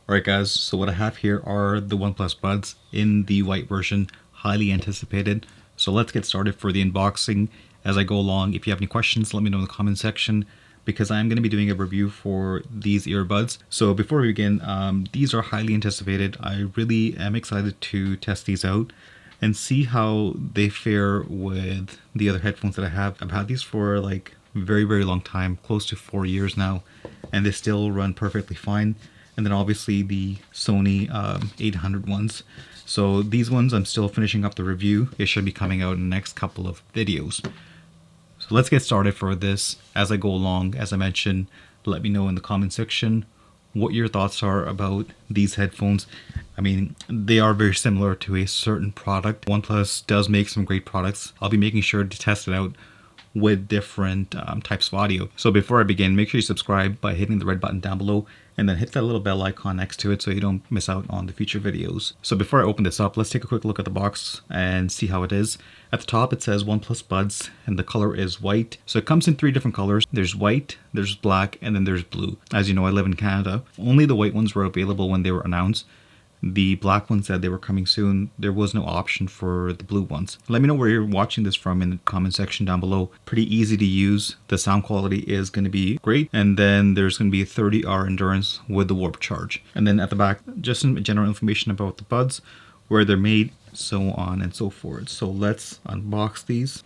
Alright guys, so what I have here are the OnePlus Buds in the white version, highly anticipated. So let's get started for the unboxing. As I go along, if you have any questions, let me know in the comment section, because I'm going to be doing a review for these earbuds. So before we begin, these are highly anticipated. I really am excited to test these out and see how they fare with the other headphones that I have. I've had these for like a very long time, close to 4 years now, and they still run perfectly fine. And then obviously the Sony 800 ones. So these ones I'm still finishing up the review. It should be coming out in the next couple of videos. So let's get started for this. As I go along, as I mentioned, let me know in the comment section what your thoughts are about these headphones. I mean, they are very similar to a certain product. OnePlus does make some great products. I'll be making sure to test it out with different types of audio. So before I begin, make sure you subscribe by hitting the red button down below, and then hit that little bell icon next to it so you don't miss out on the future videos. So before I open this up, let's take a quick look at the box and see how it is. At the top it says OnePlus Buds, and the color is white. So it comes in 3 different colors. There's white, there's black, and then there's blue. As you know, I live in Canada. Only the white ones were available when they were announced. The black ones said they were coming soon. There was no option for the blue ones. Let me know where you're watching this from in the comment section down below. Pretty easy to use. The sound quality is going to be great. And then there's going to be a 30-hour endurance with the warp charge. And then at the back, just some general information about the buds, where they're made, so on and so forth. So let's unbox these.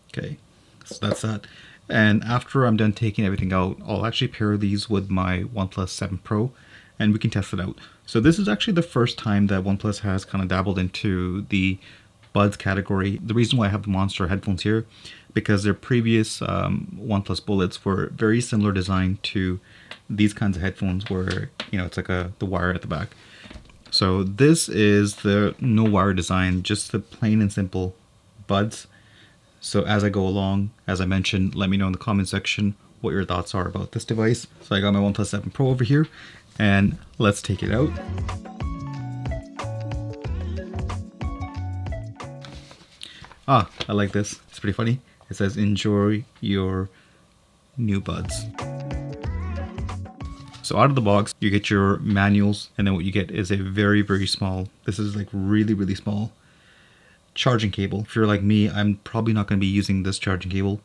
Okay, so that's that. And after I'm done taking everything out, I'll actually pair these with my OnePlus 7 Pro, and we can test it out. So this is actually the first time that OnePlus has kind of dabbled into the buds category. The reason why I have the Monster headphones here, because their previous OnePlus Bullets were very similar design to these kinds of headphones, where it's like the wire at the back. So this is the no wire design, just the plain and simple buds. So as I go along, as I mentioned, let me know in the comment section what your thoughts are about this device. So I got my OnePlus 7 Pro over here, and let's take it out. I like this. It's pretty funny. It says, "Enjoy your new buds." So out of the box, you get your manuals, and then what you get is a very small, this is like really small charging cable. If you're like me, I'm probably not going to be using this charging cable.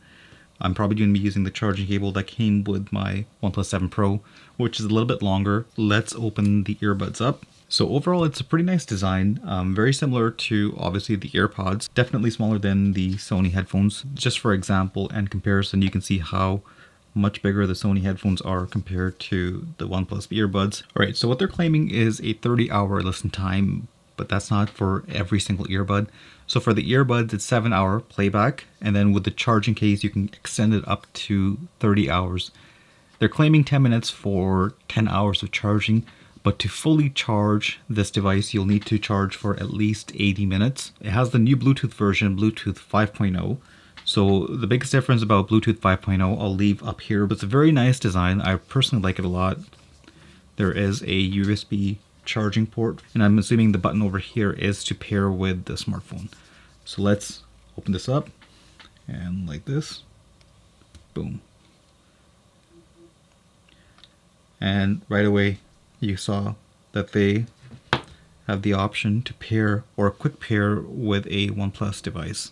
I'm probably going to be using the charging cable that came with my OnePlus 7 Pro, which is a little bit longer. Let's open the earbuds up. So overall, it's a pretty nice design, very similar to obviously the AirPods, definitely smaller than the Sony headphones. Just for example and comparison, you can see how much bigger the Sony headphones are compared to the OnePlus earbuds. Alright, so what they're claiming is a 30-hour listen time, but that's not for every single earbud. So for the earbuds, it's 7-hour playback, and then with the charging case, you can extend it up to 30 hours. They're claiming 10 minutes for 10 hours of charging, but to fully charge this device, you'll need to charge for at least 80 minutes. It has the new Bluetooth version, Bluetooth 5.0. So the biggest difference about Bluetooth 5.0 I'll leave up here, but it's a very nice design. I personally like it a lot. There is a USB charging port, and I'm assuming the button over here is to pair with the smartphone. So let's open this up, and like this, boom. And right away you saw that they have the option to pair or quick pair with a OnePlus device.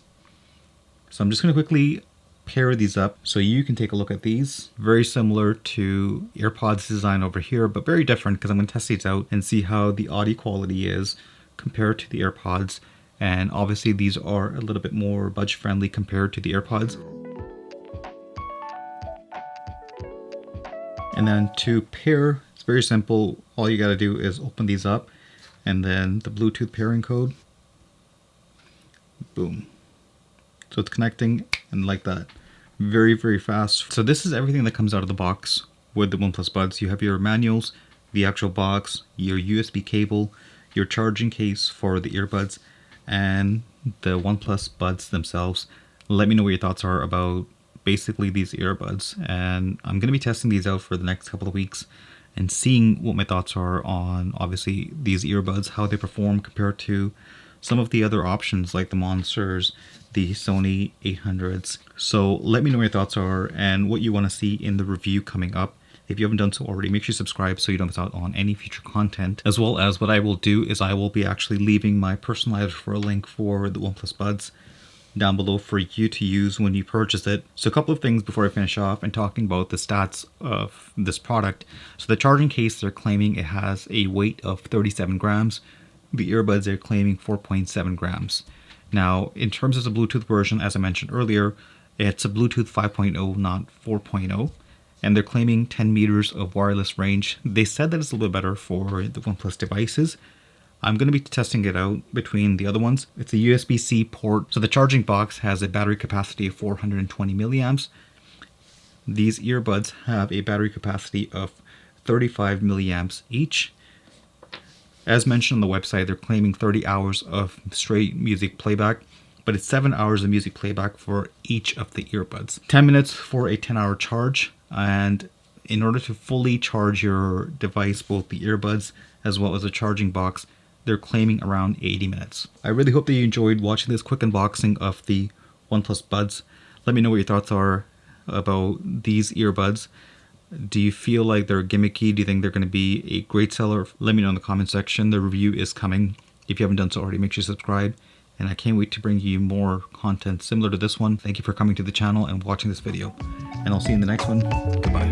So I'm just going to quickly pair these up so you can take a look at these. Very similar to AirPods design over here, but very different, because I'm going to test these out and see how the audio quality is compared to the AirPods. And obviously these are a little bit more budget friendly compared to the AirPods. And then to pair, it's very simple. All you got to do is open these up, and then the Bluetooth pairing code, boom. So it's connecting, and like that, very fast. So this is everything that comes out of the box with the OnePlus Buds. You have your manuals, the actual box, your USB cable, your charging case for the earbuds, and the OnePlus Buds themselves. Let me know what your thoughts are about basically these earbuds, and I'm going to be testing these out for the next couple of weeks and seeing what my thoughts are on obviously these earbuds, how they perform compared to some of the other options like the Monsters, the Sony 800s. So let me know what your thoughts are and what you want to see in the review coming up. If you haven't done so already, make sure you subscribe so you don't miss out on any future content. As well as what I will do is I will be actually leaving my personalized referral link for the OnePlus Buds down below for you to use when you purchase it. So a couple of things before I finish off and talking about the stats of this product. So the charging case, they're claiming it has a weight of 37 grams. The earbuds, they're claiming 4.7 grams. Now, in terms of the Bluetooth version, as I mentioned earlier, it's a Bluetooth 5.0, not 4.0. And they're claiming 10 meters of wireless range. They said that it's a little bit better for the OnePlus devices. I'm going to be testing it out between the other ones. It's a USB-C port. So the charging box has a battery capacity of 420 milliamps. These earbuds have a battery capacity of 35 milliamps each. As mentioned on the website, they're claiming 30 hours of straight music playback, but it's 7 hours of music playback for each of the earbuds. 10 minutes for a 10-hour charge. And in order to fully charge your device, both the earbuds as well as the charging box, they're claiming around 80 minutes. I really hope that you enjoyed watching this quick unboxing of the OnePlus Buds. Let me know what your thoughts are about these earbuds. Do you feel like they're gimmicky? Do you think they're going to be a great seller? Let me know in the comment section. The review is coming. If you haven't done so already, make sure you subscribe. And I can't wait to bring you more content similar to this one. Thank you for coming to the channel and watching this video. And I'll see you in the next one. Goodbye.